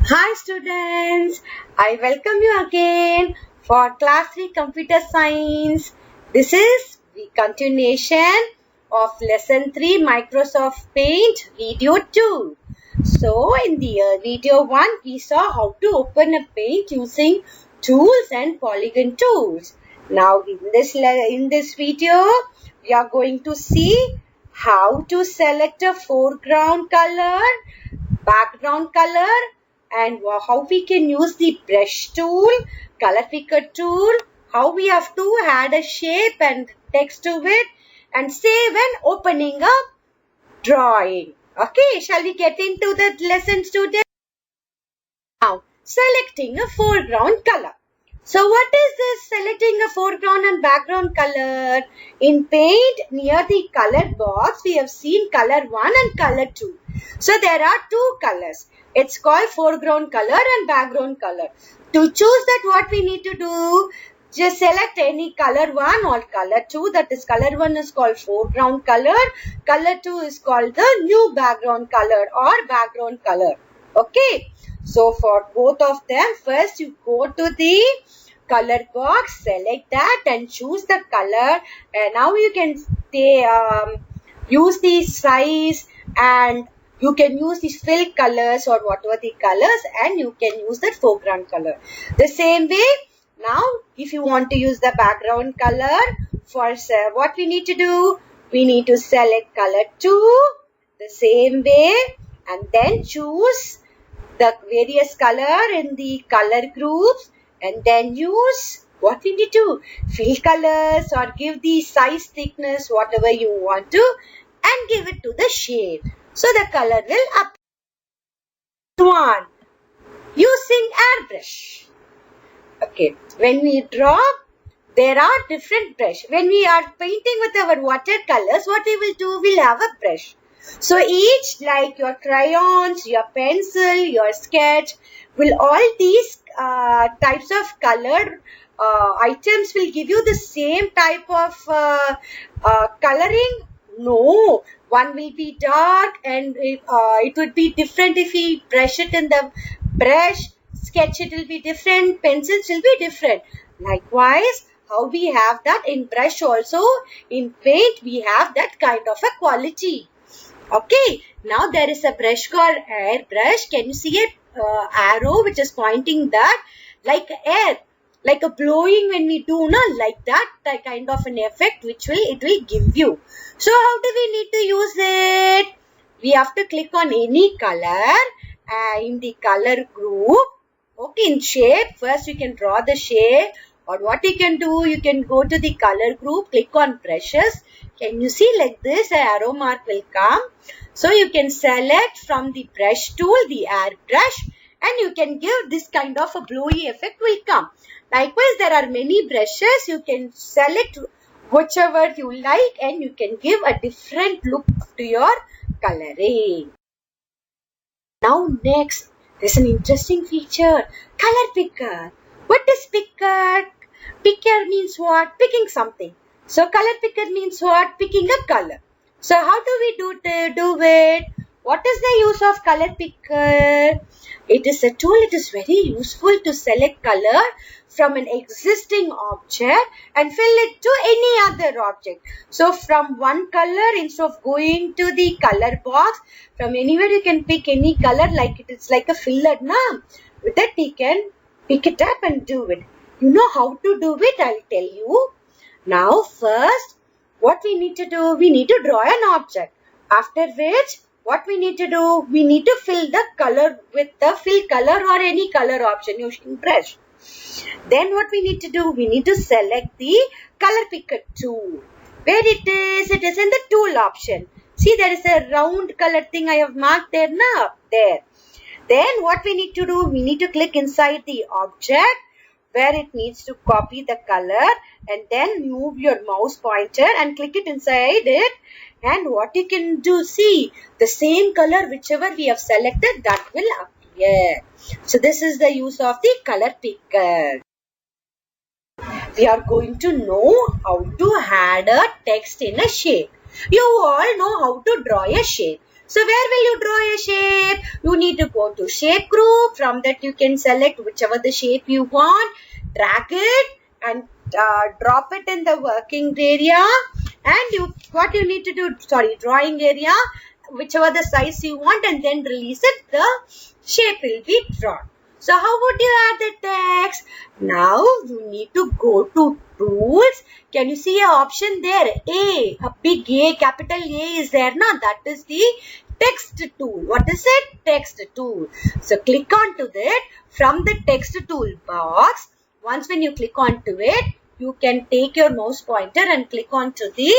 Hi students, I welcome you again for class 3 computer science. This is the continuation of lesson 3 Microsoft Paint video 2. So in the video 1 we saw how to open a paint using tools and polygon tools. Now in this video we are going to see how to select a foreground color, background color, and how we can use the brush tool, color picker tool, how we have to add a shape and text to it and save when opening a drawing. Okay, shall we get into the lesson, students? Now, selecting a foreground color. So what is this selecting a foreground and background color? In paint, near the color box, we have seen color 1 and color 2. So there are two colors. It's called foreground color and background color. To choose that, what we need to do? Just select any color 1 or color 2. That is, color 1 is called foreground color. Color 2 is called the new background color or background color. Okay. So for both of them, first you go to the color box, select that and choose the color. And now you can use the size, and you can use the fill colors or whatever the colors, and you can use the foreground color. The same way, now if you want to use the background color, for what we need to do, we need to select color 2 the same way and then choose the various color in the color groups, and then use what we need to fill colors or give the size, thickness, whatever you want to, and give it to the shade. So the color will appear. One, using airbrush. Okay, when we draw, there are different brush. When we are painting with our watercolors, what we will do, we'll have a brush. So each, like your crayons, your pencil, your sketch, will all these types of colored items will give you the same type of coloring? No, one will be dark and it would be different if we brush it in the brush. Sketch, it will be different, pencils will be different. Likewise, how we have that in brush also, in paint we have that kind of a quality. Okay, now there is a brush called airbrush. Can you see a arrow which is pointing that like air, like a blowing when we do, no, like that kind of an effect which it will give you. So how do we need to use it? We have to click on any color in the color group. Okay, in shape, first you can draw the shape, or what you can do, you can go to the color group, click on brushes. Can you see like this, an arrow mark will come. So you can select from the brush tool, the airbrush, and you can give this kind of a blowy effect will come. Likewise, there are many brushes. You can select whichever you like and you can give a different look to your coloring. Now next, there's an interesting feature, color picker. What is picker? Picker means what? Picking something. So color picker means what? Picking a color. So how do we do it? What is the use of color picker? It is a tool. It is very useful to select color from an existing object and fill it to any other object. So from one color, instead of going to the color box, from anywhere you can pick any color, like it's like a filler, na? With that we can pick it up and do it. You know how to do it, I'll tell you. Now first, what we need to do, we need to draw an object. After which, what we need to do, we need to fill the color with the fill color or any color option using brush. Then what we need to do, we need to select the color picker tool. Where it is in the tool option. See, there is a round color thing I have marked there now. There. Then what we need to do, we need to click inside the object where it needs to copy the color, and then move your mouse pointer and click it inside it. And what you can do, see, the same color whichever we have selected, that will appear. So this is the use of the color picker. We are going to know how to add a text in a shape. You all know how to draw a shape. So where will you draw a shape? You need to go to shape group. From that you can select whichever the shape you want, drag it and drop it in the working area, and what you need to do, drawing area, whichever the size you want, and then release it, the shape will be drawn. So how would you add the text? Now you need to go to tools. Can you see an option there? A big A, capital A is there now. That is the text tool. What is it? Text tool. So click onto that. From the text tool box, once when you click onto it, you can take your mouse pointer and click onto the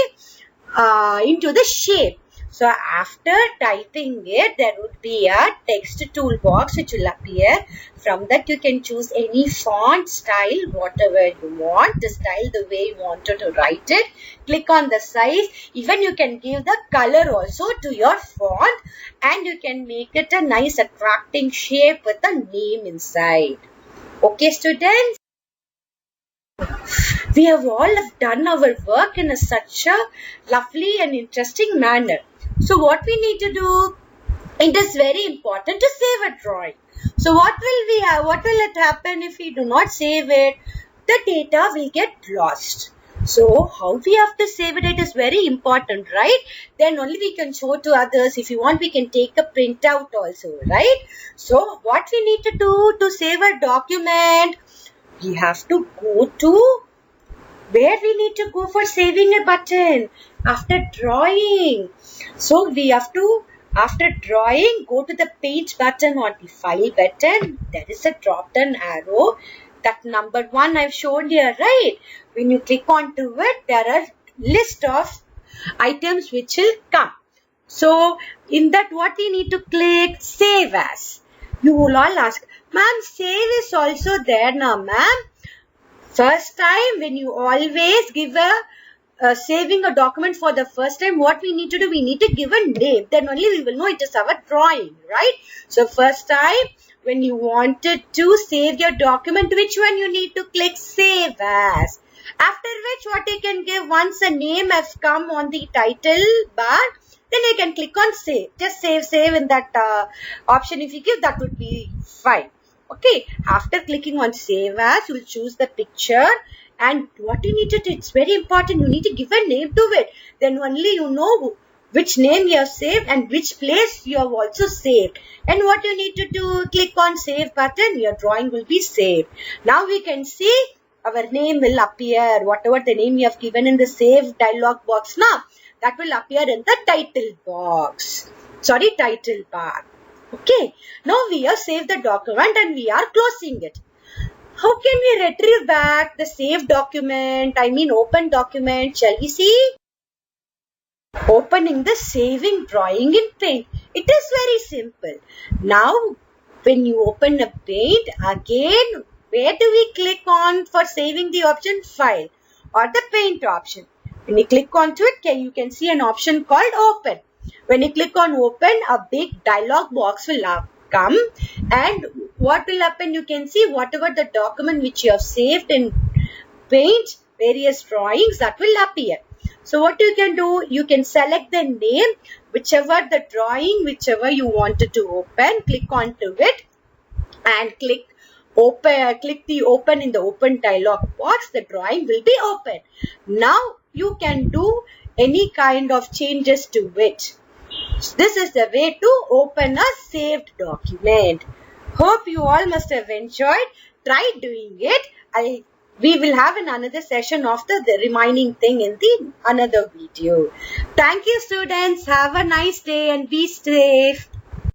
into the shape. So after typing it, there would be a text toolbox which will appear. From that you can choose any font style, whatever you want, the style, the way you wanted to write it. Click on the size. Even you can give the color also to your font, and you can make it a nice attracting shape with a name inside. Okay, students? We have all done our work in such a lovely and interesting manner. So what we need to do, it is very important to save a drawing. So what will it happen if we do not save it? The data will get lost. So how we have to save it, it is very important, right? Then only we can show to others. If you want, we can take a printout also, right? So what we need to do to save a document, we have to go to where we need to go for saving a button after drawing. So we have to, after drawing, go to the page button or the file button. There is a drop down arrow. That number 1 I've shown here, right? When you click onto it, there are list of items which will come. So in that, what we need to click? Save as. You will all ask, ma'am, save is also there now, ma'am. First time, when you always give saving a document for the first time, what we need to do, we need to give a name. Then only we will know it is our drawing, right? So first time, when you wanted to save your document, which one you need to click? Save as. After which, what you can give, once a name has come on the title bar, then you can click on save. Just save in that option. If you give, that would be fine. Okay, after clicking on save as, you will choose the picture, and what you need to do, it's very important, you need to give a name to it. Then only you know which name you have saved and which place you have also saved. And what you need to do, click on save button, your drawing will be saved. Now we can see our name will appear, whatever the name you have given in the save dialog box now, that will appear in the title box. Title bar. Okay, now we have saved the document and we are closing it. How can we retrieve back the saved document, open document? Shall we see? Opening the saving drawing in Paint. It is very simple. Now, when you open a Paint, again, where do we click on for saving the option? File or the Paint option. When you click onto it, you can see an option called Open. When you click on open, a big dialog box will come, and what will happen, you can see whatever the document which you have saved in Paint, various drawings, that will appear. So what you can do, you can select the name, whichever the drawing, whichever you wanted to open, click onto it and click the open in the open dialog box, the drawing will be open. Now you can do any kind of changes to it. This is the way to open a saved document. Hope you all must have enjoyed. Try doing it. We will have another session of the remaining thing in the another video. Thank you, students. Have a nice day and be safe.